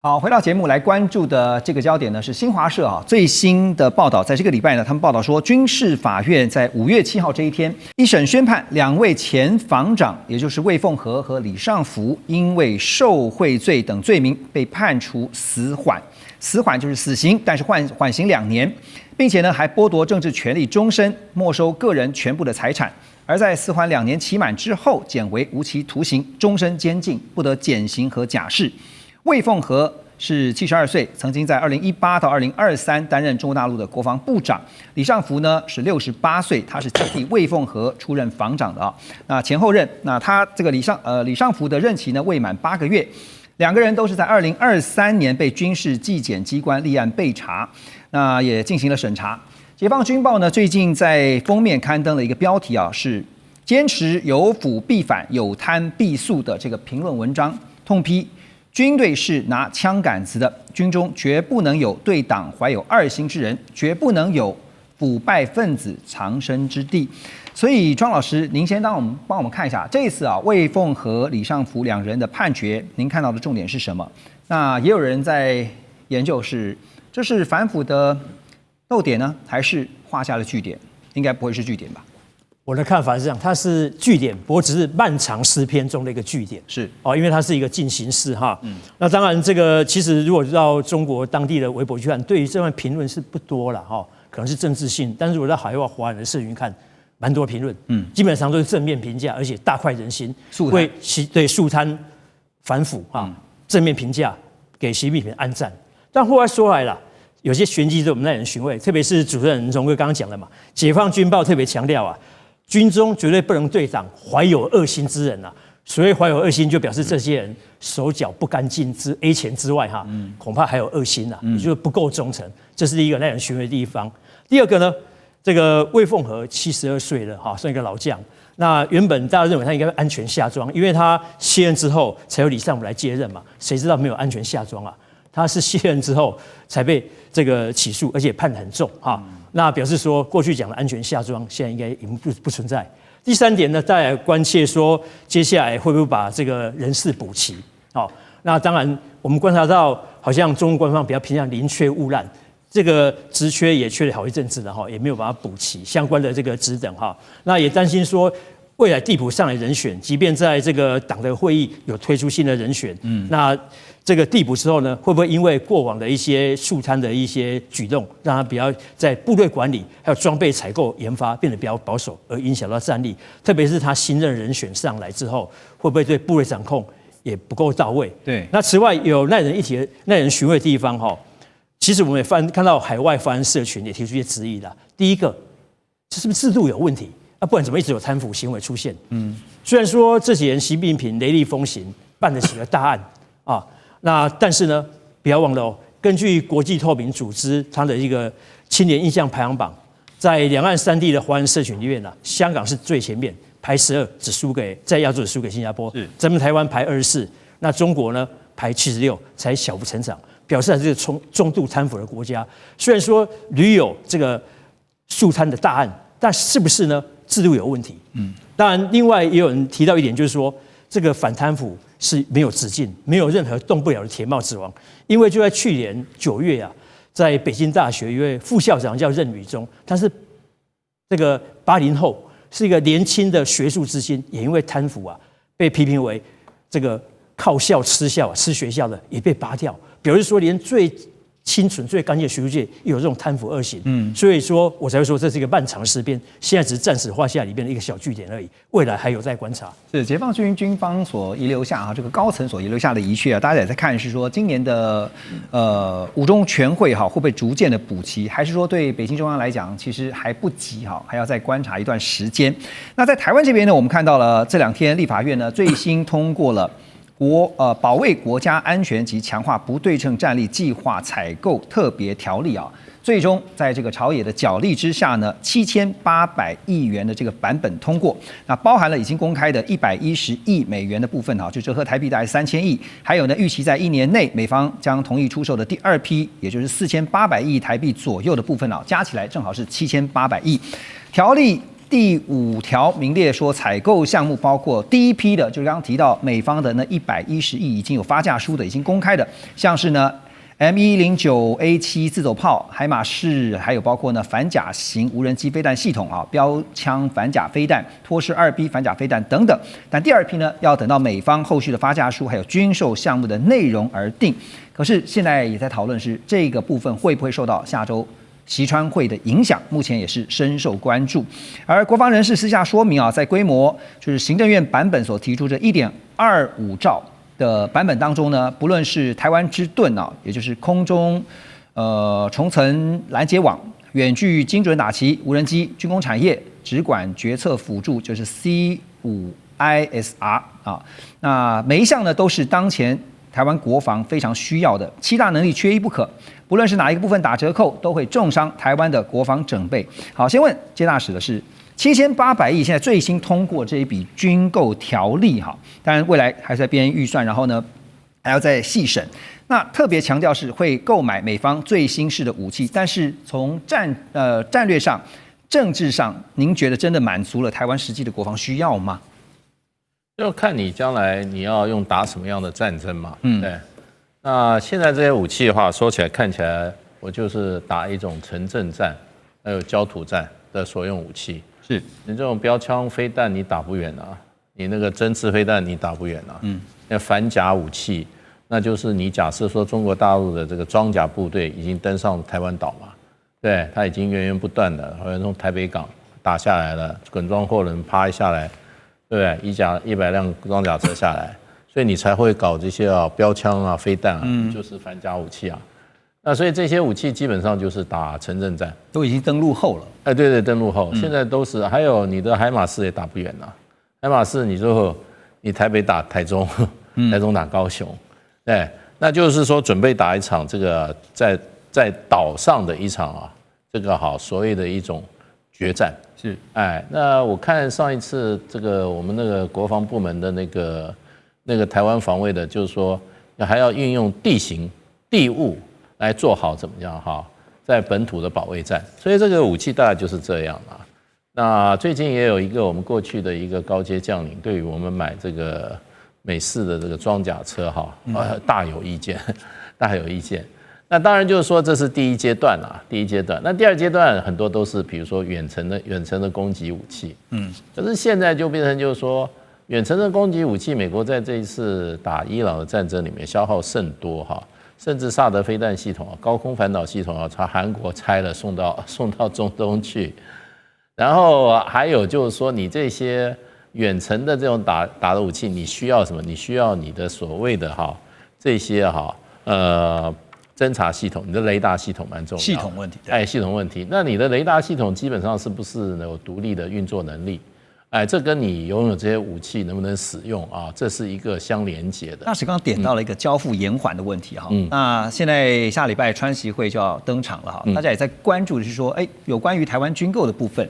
好，回到节目来关注的这个焦点呢，是新华社最新的报道，在这个礼拜呢，他们报道说，军事法院在5月7号这一天一审宣判2位前防长，也就是魏凤和和李尚福，因为受贿罪等罪名被判处死缓，死缓就是死刑，但是缓刑2年，并且呢还剥夺政治权利终身，没收个人全部的财产。而在死缓2年期满之后，减为无期徒刑、终身监禁，不得减刑和假释。魏凤和是72岁，曾经在2018到2023担任中国大陆的国防部长。李尚福呢是68岁，他是接替魏凤和出任防长的那前后任，那他这个李尚福的任期呢未满8个月。2个人都是在2023年被军事纪检机关立案备查，那也进行了审查。解放军报呢最近在封面刊登了一个标题是坚持有腐必反、有贪必肃的这个评论文章，痛批军队是拿枪杆子的，军中绝不能有对党怀有2心之人，绝不能有腐败分子藏身之地。所以庄老师，您先帮我们看一下这一次魏凤和李尚福2人的判决，您看到的重点是什么？那也有人在研究这是反腐的漏点呢，还是画下了句点？应该不会是句点吧？我的看法是这样，它是句点，不过只是漫长诗篇中的一个句点，是因为它是一个进行式哈。那当然，这个其实如果到中国当地的微博去看，对于这段评论是不多了哈，可能是政治性，但是如果到海外华人的社群看，蛮多评论，基本上都是正面评价，而且大快人心，为肃贪反腐正面评价，给习近平按赞。但话说来了，有些玄机对我们耐人寻味，特别是主持人荣哥刚刚讲的嘛，解放军报特别强调军中绝对不能对党怀有2心之人所谓怀有2心，就表示这些人手脚不干净之 A 钱之外恐怕还有2心也就是不够忠诚，这是第一个耐人寻味的地方。第二个呢，这个魏凤和72岁了算一个老将。那原本大家认为他应该安全下庄，因为他卸任之后才有李尚福来接任嘛，谁知道没有安全下庄他是卸任之后才被这个起诉，而且判得很重那表示说，过去讲的安全下庄，现在应该已经不存在。第3点呢，大家关切说，接下来会不会把这个人事补齐？那当然，我们观察到，好像中共官方比较偏向宁缺毋滥，这个职缺也缺了好一阵子了也没有把它补齐相关的这个职等那也担心说，未来地补上来人选，即便在这个党的会议有推出新的人选，那这个递补之后呢，会不会因为过往的一些肃贪的一些举动，让他比较在部队管理还有装备采购研发变得比较保守，而影响到战力？特别是他新任人选上来之后，会不会对部队掌控也不够到位？对。那此外有耐人寻味的地方其实我们也看到海外华人社群也提出一些质疑啦。第一个，这是不是制度有问题？不然怎么一直有贪腐行为出现？虽然说这几年习近平雷厉风行，办得起了大案那但是呢，不要忘了根据国际透明组织它的一个青年印象排行榜，在两岸3地的华人社群里面香港是最前面，排12，在亚洲只输给新加坡。咱们台湾排24，那中国呢排76，才小幅成长，表示还是重度贪腐的国家。虽然说屡有这个肃贪的大案，但是不是呢？制度有问题。当然，另外也有人提到一点，就是说这个反贪腐是没有止境，没有任何动不了的铁帽子王。因为就在去年9月在北京大学一位副校长叫任宇中，他是这个80后，是一个年轻的学术之星，也因为贪腐被批评为这个靠校吃校吃学校的也被拔掉，表示说连最清纯最干净的学术界也有这种贪腐恶行，所以说我才会说这是一个漫长诗篇，现在只是暂时画下里面的一个小句点而已，未来还有待观察。是解放军军方所遗留下这个高层所遗留下的遗缺大家也在看是说今年的五中全会会不会逐渐的补齐，还是说对北京中央来讲其实还不急还要再观察一段时间。那在台湾这边呢，我们看到了这2天立法院呢最新通过了保卫国家安全及强化不对称战力计划采购特别条例最终在这个朝野的角力之下呢，7800亿元的这个版本通过，那包含了已经公开的110亿美元的部分就折合台币大概3000亿，还有呢预期在1年内美方将同意出售的第2批，也就是4800亿台币左右的部分加起来正好是7800亿。条例第5条名列说，采购项目包括第一批的，就是刚刚提到美方的那110亿已经有发价书的，已经公开的，像是呢 M109A7 自走炮、海马式，还有包括呢反甲型无人机飞弹系统啊、标枪反甲飞弹、托式2B 反甲飞弹等等。但第2批呢，要等到美方后续的发价书还有军售项目的内容而定。可是现在也在讨论是这个部分会不会受到下周习川会的影响，目前也是深受关注。而国防人士私下说明啊，在规模就是行政院版本所提出的1.25兆的版本当中呢，不论是台湾之盾啊，也就是空中重层拦截网、远距精准打击、无人机、军工产业、直管决策辅助，就是 C5ISR 啊，那每一项呢都是当前台湾国防非常需要的7大能力，缺一不可。不论是哪一个部分打折扣，都会重伤台湾的国防整备。好，先问接大使的是7800亿，现在最新通过这一笔军购条例哈，当然未来还是在编预算，然后呢还要再细审。那特别强调是会购买美方最新式的武器，但是从战略上、政治上，您觉得真的满足了台湾实际的国防需要吗？要看你将来你要用打什么样的战争嘛，对。那现在这些武器的话，说起来看起来，我就是打一种城镇战，还有焦土战的所用武器。是你这种标枪飞弹你打不远啊，你那个针刺飞弹你打不远啊。那反甲武器，那就是你假设说中国大陆的这个装甲部队已经登上台湾岛嘛，对，它已经源源不断的，好像从台北港打下来了，滚装货轮啪一下来，对不对？100辆装甲车下来。所以你才会搞这些标枪啊、飞弹啊，就是反甲武器啊。那所以这些武器基本上就是打城镇战，都已经登陆后了。对，登陆后，现在都是。还有你的海马式也打不远啊，海马式你台北打台中，台中打高雄，对，那就是说准备打一场这个在岛上的一场啊，这个所谓的一种决战。是，那我看上一次这个我们那个国防部门的那个台湾防卫的，就是说还要运用地形、地物来做好怎么样在本土的保卫战，所以这个武器大概就是这样啊。那最近也有一个我们过去的一个高阶将领，对于我们买这个美式的这个装甲车大有意见，大有意见。那当然就是说这是第一阶段啦，第一阶段。那第2阶段很多都是比如说远程的攻击武器，可是现在就变成就是说。远程的攻击武器，美国在这一次打伊朗的战争里面消耗甚多甚至萨德飞弹系统高空反导系统韩国拆了送到中东去，然后还有就是说你这些远程的这种打的武器，你需要什么？你需要你的所谓的这些侦察系统，你的雷达系统蛮重要的。系统问题，系统问题。那你的雷达系统基本上是不是有独立的运作能力？这跟你拥有这些武器能不能使用这是一个相连结的。大使刚刚点到了一个交付延缓的问题那现在下礼拜川习会就要登场了大家也在关注的是说，有关于台湾军购的部分，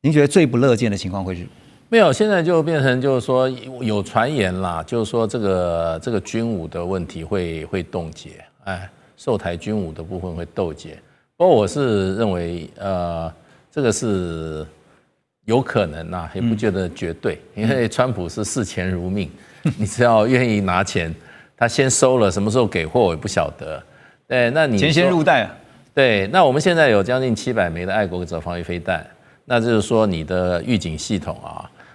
您觉得最不乐见的情况会是？没有，现在就变成就是说有传言啦，就是说这个军武的问题会冻结，售台军武的部分会冻结。不过我是认为这个是。有可能也不觉得绝对，因为川普是视钱如命，你只要愿意拿钱，他先收了，什么时候给货我也不晓得。对，那你钱先入袋啊。对，那我们现在有将近700枚的爱国者防御飞弹，那就是说你的预警系统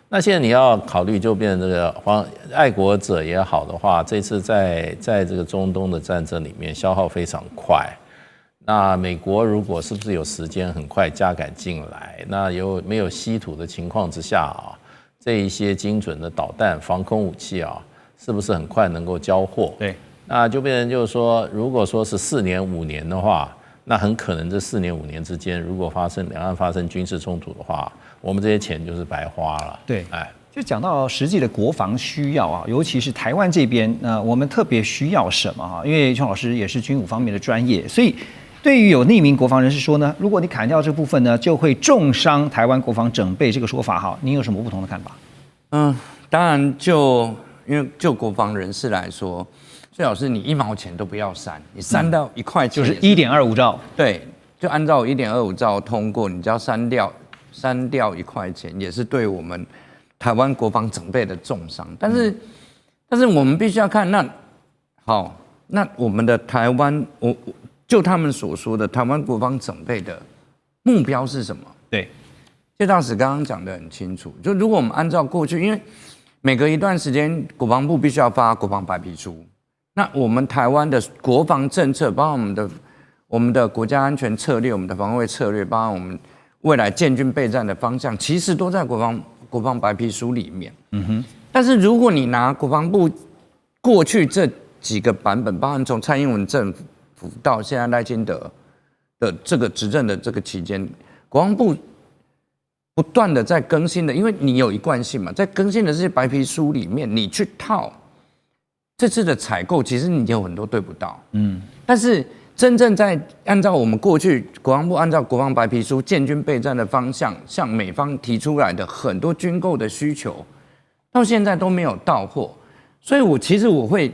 那现在你要考虑就变成这个爱国者也好的话，这次在这个中东的战争里面消耗非常快。那美国如果是不是有时间很快加赶进来？那没有稀土的情况之下这一些精准的导弹、防空武器是不是很快能够交货？对，那就变成就是说，如果说是4年、5年的话，那很可能这4年、5年之间，如果两岸发生军事冲突的话，我们这些钱就是白花了。对，就讲到实际的国防需要尤其是台湾这边，我们特别需要什么因为邱老师也是军武方面的专业，所以。对于有匿名国防人士说呢，如果你砍掉这部分呢，就会重伤台湾国防整备这个说法您有什么不同的看法？当然因为就国防人士来说，最好是你1毛钱都不要删，你删到1块钱就是1.25兆，对，就按照1.25兆通过，你只要删掉删掉1块钱，也是对我们台湾国防整备的重伤。但是我们必须要看，那我们的台湾，就他们所说的台湾国防整备的目标是什么？对，谢大使刚刚讲得很清楚，就如果我们按照过去，因为每隔一段时间国防部必须要发国防白皮书，那我们台湾的国防政策，包括我们的国家安全策略、我们的防卫策略，包括我们未来建军备战的方向，其实都在国防白皮书里面。但是如果你拿国防部过去这几个版本，包含从蔡英文政府到现在赖清德的这个执政的这个期间，国防部不断的在更新的，因为你有一贯性嘛，在更新的这些白皮书里面，你去套这次的采购，其实你有很多对不到。但是真正在按照我们过去国防部按照国防白皮书建军备战的方向，向美方提出来的很多军购的需求，到现在都没有到货。所以其实我会，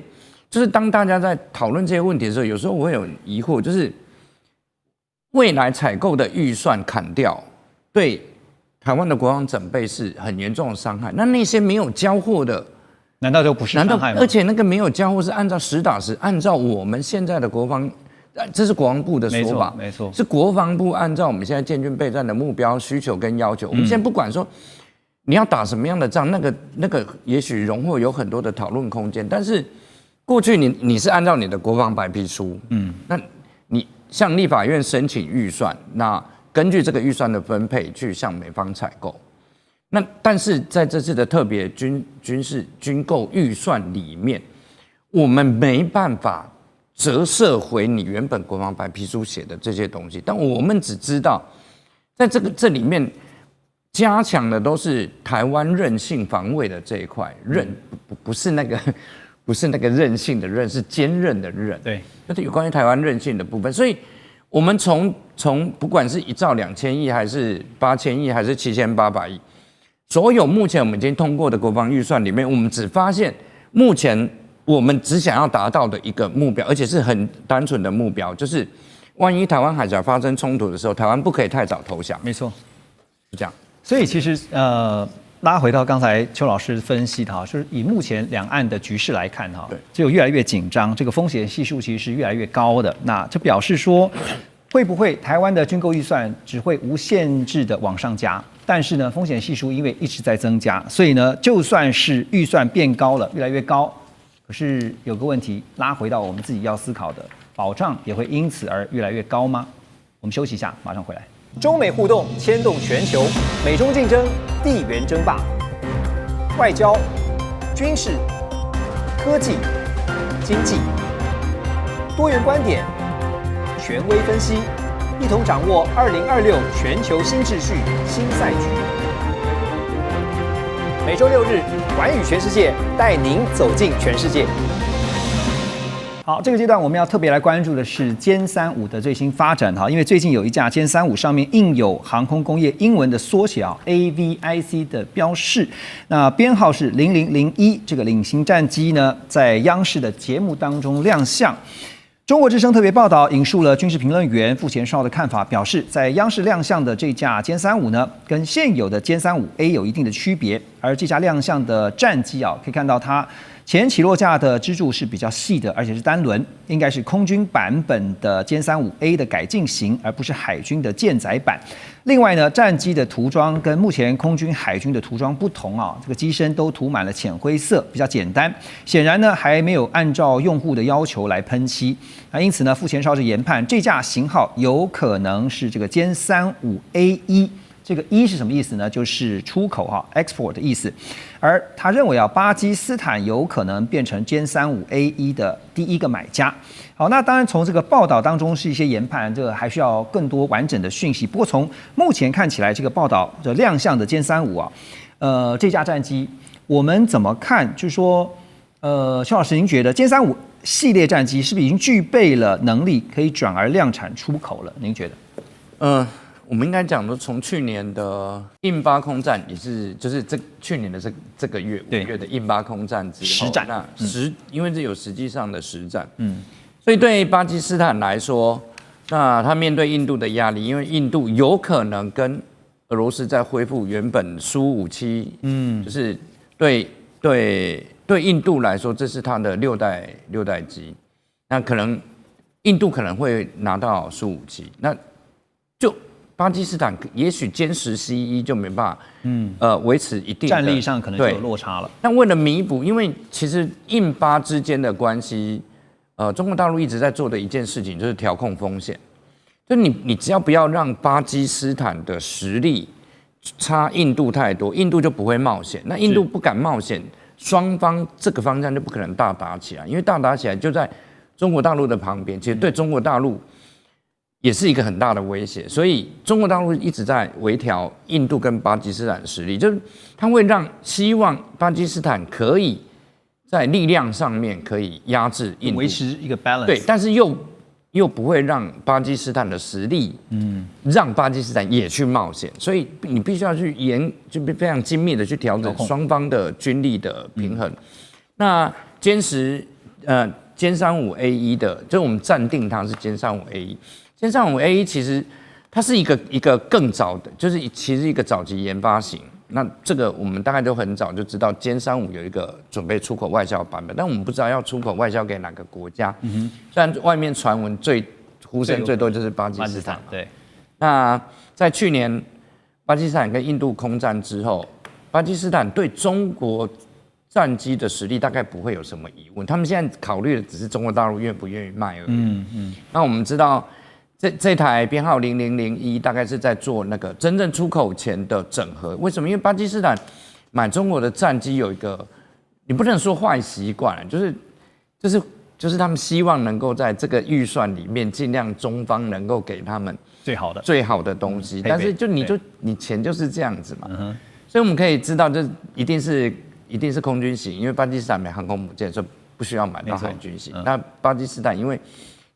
就是当大家在讨论这些问题的时候，有时候我会有疑惑，就是未来采购的预算砍掉，对台湾的国防整备是很严重的伤害。那些没有交货的，难道就不是伤害吗？而且那个没有交货是按照实打实，按照我们现在的国防，这是国防部的说法，没错，是国防部按照我们现在建军备战的目标、需求跟要求。我们现在不管说你要打什么样的仗，那个也许容或有很多的讨论空间，但是过去你是按照你的国防白皮书，那你向立法院申请预算，那根据这个预算的分配去向美方采购。那但是在这次的特别军事军购预算里面，我们没办法折射回你原本国防白皮书写的这些东西，但我们只知道在这里面加强的都是台湾韧性防卫的这一块，不是那个韧性的韧，是坚韧的韧。对，就是有关于台湾韧性的部分。所以我们从不管是1兆2000亿，还是8000亿，还是7800亿，所有目前我们已经通过的国防预算里面，我们只发现目前我们只想要达到的一个目标，而且是很单纯的目标，就是万一台湾海峡发生冲突的时候，台湾不可以太早投降。没错，是这样。所以其实拉回到刚才邱老师分析的哈，就是以目前两岸的局势来看哈，就越来越紧张，这个风险系数其实是越来越高的。那这表示说，会不会台湾的军购预算只会无限制的往上加？但是呢，风险系数因为一直在增加，所以呢，就算是预算变高了，越来越高，可是有个问题，拉回到我们自己要思考的，保障也会因此而越来越高吗？我们休息一下，马上回来。中美互动牵动全球，美中竞争，地缘争霸，外交、军事、科技、经济，多元观点，权威分析，一同掌握2026全球新秩序、新赛局。每周6日，寰宇全世界带您走进全世界。好，这个阶段我们要特别来关注的是歼35的最新发展哈，因为最近有一架歼35上面印有航空工业英文的缩写啊 AVIC 的标示，那编号是0001，这个领型战机呢在央视的节目当中亮相。中国之声特别报道引述了军事评论员傅前绍的看法，表示在央视亮相的这架歼35呢，跟现有的歼35A 有一定的区别，而这架亮相的战机啊，可以看到它前起落架的支柱是比较细的，而且是单轮，应该是空军版本的歼35A 的改进型，而不是海军的舰载版。另外呢，战机的涂装跟目前空军、海军的涂装不同啊，这个机身都涂满了浅灰色，比较简单。显然呢，还没有按照用户的要求来喷漆。那因此呢，傅前绍是研判这架型号有可能是这个歼35A1。这个一是什么意思呢？就是出口哈 ，export 的意思。而他认为啊，巴基斯坦有可能变成歼35A1的第一个买家。好，那当然从这个报道当中是一些研判，这个还需要更多完整的讯息。不过从目前看起来，这个报道的亮相的歼35啊，这架战机我们怎么看？就是说，邱老师，您觉得歼35系列战机是不是已经具备了能力，可以转而量产出口了？您觉得？我们应该讲说，从去年的印巴空战，也是就是去年的这个月5月的印巴空战之后，实战，那因为这有实际上的实战，所以对巴基斯坦来说，那他面对印度的压力，因为印度有可能跟俄罗斯在恢复原本苏57，就是对印度来说，这是它的六代机，那可能印度可能会拿到苏57，那就巴基斯坦也许歼10C1就没办法，维持一定的战力上可能就有落差了。那为了弥补，因为其实印巴之间的关系，中国大陆一直在做的一件事情就是调控风险，就你只要不要让巴基斯坦的实力差印度太多，印度就不会冒险。那印度不敢冒险，双方这个方向就不可能大打起来，因为大打起来就在中国大陆的旁边，其实对中国大陆也是一个很大的威胁。所以中国大陆一直在微调印度跟巴基斯坦的实力，就是它会希望巴基斯坦可以在力量上面可以压制印度，维持一个 balance。对，但是又不会让巴基斯坦的实力，让巴基斯坦也去冒险，所以你必须要去就非常精密的去调整双方的军力的平衡。那歼35A1的，就是我们暂定它是歼35A1，歼35A1其实它是一个更早的，就是其实一个早期研发型。那这个我们大概都很早就知道，歼35有一个准备出口外销版本，但我们不知道要出口外销给哪个国家。虽然外面传闻呼声最多就是巴基斯坦。对。那在去年巴基斯坦跟印度空战之后，巴基斯坦对中国战机的实力大概不会有什么疑问，他们现在考虑的只是中国大陆愿不愿意卖而已。那我们知道。这台编号0001大概是在做那个真正出口前的整合。为什么？因为巴基斯坦买中国的战机有一个，你不能说坏习惯，就是他们希望能够在这个预算里面尽量中方能够给他们最好的东西。但是你钱就是这样子嘛。所以我们可以知道，这一定是空军型，因为巴基斯坦没航空母舰，所以不需要买到海军型。那巴基斯坦因为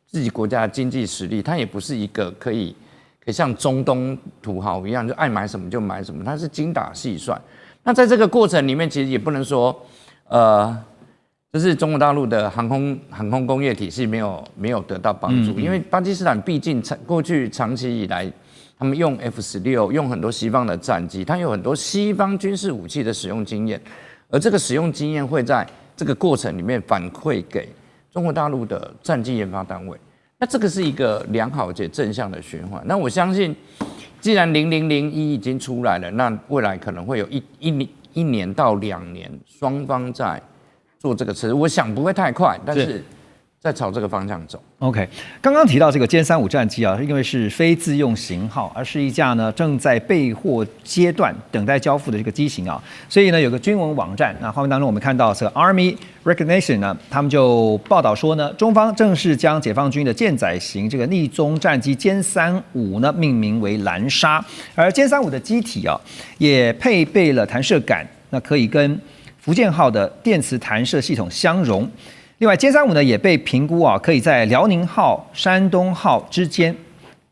自己国家的经济实力，它也不是一个可以像中东土豪一样，就爱买什么就买什么，它是精打细算。那在这个过程里面，其实也不能说，就是中国大陆的航空工业体系没有得到帮助，因为巴基斯坦毕竟过去长期以来，他们用 F-16，用很多西方的战机，它有很多西方军事武器的使用经验，而这个使用经验会在这个过程里面反馈给中国大陆的战机研发单位，那这个是一个良好且正向的循环。那我相信，既然0001已经出来了，那未来可能会有一年到2年，双方在做这个测试。我想不会太快，但是在朝这个方向走。OK， 刚刚提到这个歼35战机啊，因为是非自用型号，而是一架呢正在备货阶段等待交付的这个机型啊，所以呢有个军文网站，那画面当中我们看到这个 Army Recognition 呢，他们就报道说呢，中方正式将解放军的舰载型这个逆踪战机歼35呢命名为蓝鲨，而歼35的机体啊也配备了弹射杆，那可以跟福建号的电磁弹射系统相容。另外，歼35呢也被评估啊，可以在辽宁号、山东号之间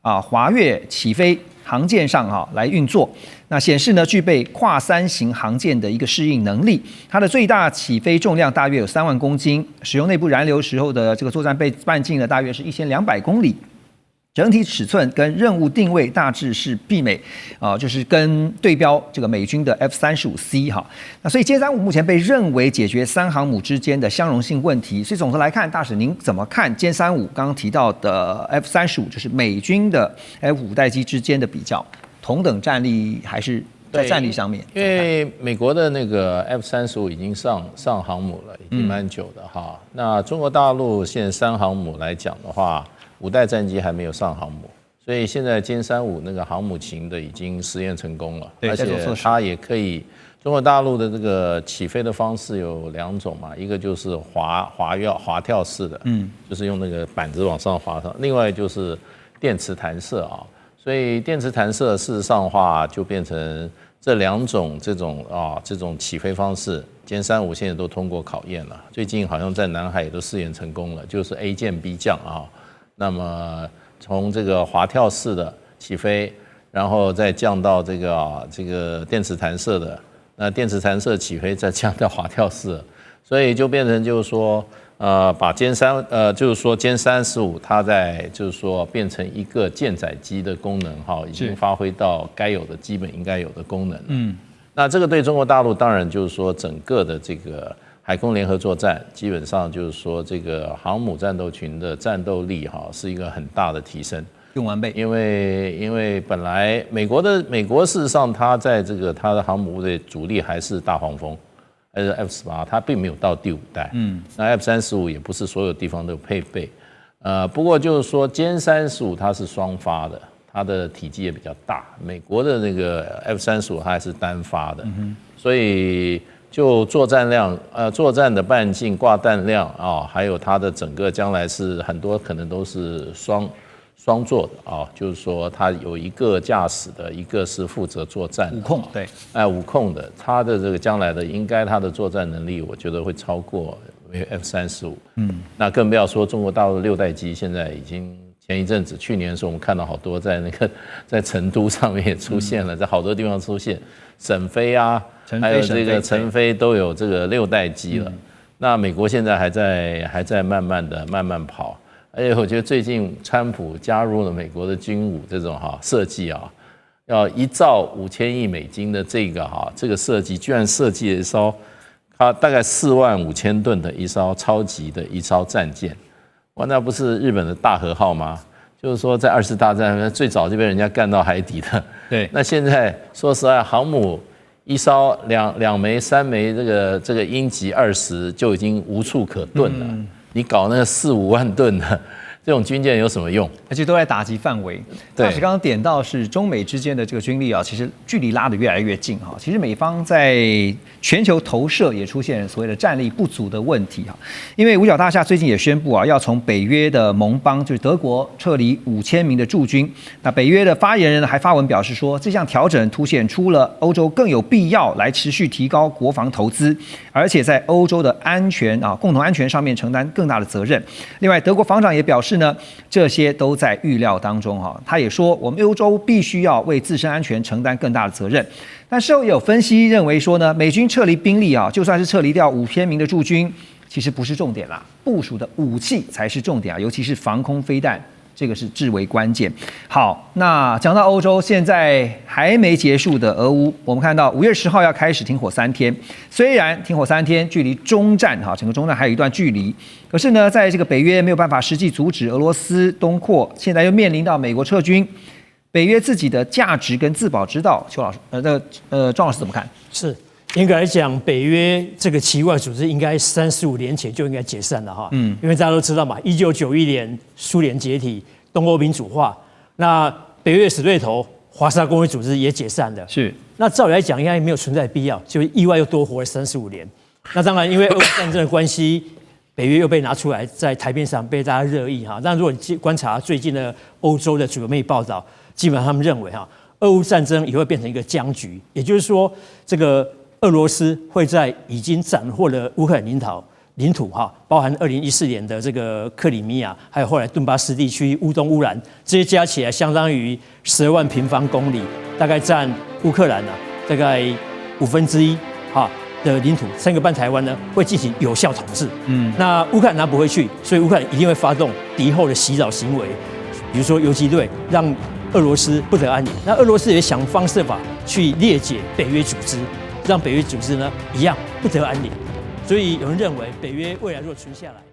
啊滑跃起飞航舰上来运作。那显示呢具备跨3型航舰的一个适应能力。它的最大起飞重量大约有3万公斤，使用内部燃流时候的这个作战半径呢大约是1200公里。整体尺寸跟任务定位大致是媲美，就是跟对标这个美军的 F-35C 哈。那所以歼35目前被认为解决3航母之间的相容性问题。所以总的来看，大使您怎么看歼35刚刚提到的 F-35，就是美军的 F-5代机之间的比较，同等战力还是在战力上面？因为美国的那个 F-35已经上航母了，已经蛮久的哈。那中国大陆现在3航母来讲的话，5代战机还没有上航母，所以现在歼35那个航母型的已经实验成功了，而且它也可以。中国大陆的这个起飞的方式有2种嘛，一个就是滑跳式的，就是用那个板子往上滑上；另外就是电磁弹射啊。所以电磁弹射事实上的话，就变成这2种这种起飞方式，歼35现在都通过考验了。最近好像在南海也都试验成功了，就是 A 降 B 降啊。那么从这个滑跳式的起飞，然后再降到这个电磁弹射的，那电磁弹射起飞再降到滑跳式，所以就变成就是说，把歼3就是说歼35它在就是说变成一个舰载机的功能哈，已经发挥到该有的基本应该有的功能。那这个对中国大陆当然就是说整个的这个海空联合作战，基本上就是说这个航母战斗群的战斗力哈是一个很大的提升。用完备，因为本来美国事实上它在这个它的航母部队主力还是大黄蜂，还是 F-18，它并没有到第5代。那 F-35也不是所有地方都有配备。不过就是说歼35它是双发的，它的体积也比较大。美国的那个 F-35它还是单发的，所以就作战量、作战的半径、挂弹量啊，还有它的整个将来是很多可能都是双座的啊，就是说它有一个驾驶的，一个是负责作战武控，对，武控的，它的这个将来的应该它的作战能力，我觉得会超过 F-35。那更不要说中国大陆的6代机，现在已经前一阵子去年的时候，我们看到好多在成都上面也出现了，在好多地方出现，沈飞啊，还有这个成飞都有这个6代机了。那美国现在还在慢慢跑。而且我觉得最近川普加入了美国的军武这种设计啊，要1兆5000亿美金的这个设计，居然设计了一艘它大概45000吨的一艘超级的一艘战舰，哇，那不是日本的大和号吗？就是说在2次大战最早就被人家干到海底的。对，那现在说实在，航母一艘2枚3枚这个鹰击20就已经无处可遁了。你搞那个4-5万吨的这种军舰有什么用？而且都在打击范围。大使刚刚点到是中美之间的这个军力啊，其实距离拉得越来越近哈。其实美方在全球投射也出现所谓的战力不足的问题哈。因为五角大厦最近也宣布啊，要从北约的盟邦就是德国撤离5000名的驻军。那北约的发言人还发文表示说，这项调整凸显出了欧洲更有必要来持续提高国防投资，而且在欧洲的安全啊共同安全上面承担更大的责任。另外，德国防长也表示呢，这些都在预料当中哈。他也说，我们欧洲必须要为自身安全承担更大的责任。但事后也有分析认为说呢，美军撤离兵力啊，就算是撤离掉5000名的驻军，其实不是重点啦，部署的武器才是重点啊，尤其是防空飞弹。这个是至为关键。好，那讲到欧洲，现在还没结束的俄乌，我们看到5月10号要开始停火3天。虽然停火3天，距离终战整个终战还有一段距离，可是呢，在这个北约没有办法实际阻止俄罗斯东扩，现在又面临到美国撤军，北约自己的价值跟自保之道，邱老师，庄老师怎么看？是。严格来讲，北约这个奇怪组织应该35年前就应该解散了哈。因为大家都知道嘛，1991年苏联解体，东欧民主化，那北约死对头华沙公约组织也解散了。是。那照理来讲，应该没有存在必要，就意外又多活了35年。那当然，因为俄乌战争的关系，北约又被拿出来在台面上被大家热议哈。但如果你观察最近的欧洲的主流媒体报道，基本上他们认为俄乌战争也会变成一个僵局，也就是说，这个俄罗斯会在已经斩获了乌克兰领土包含2014年的这个克里米亚，还有后来顿巴斯地区、乌东乌兰，这些加起来相当于12万平方公里，大概占乌克兰大概1/5的领土，3个半台湾呢会进行有效统治。那乌克兰拿不回去，所以乌克兰一定会发动敌后的洗脑行为，比如说游击队，让俄罗斯不得安宁。那俄罗斯也想方设法去裂解北约组织。让北约组织呢一样不得安宁，所以有人认为北约未来若存下来。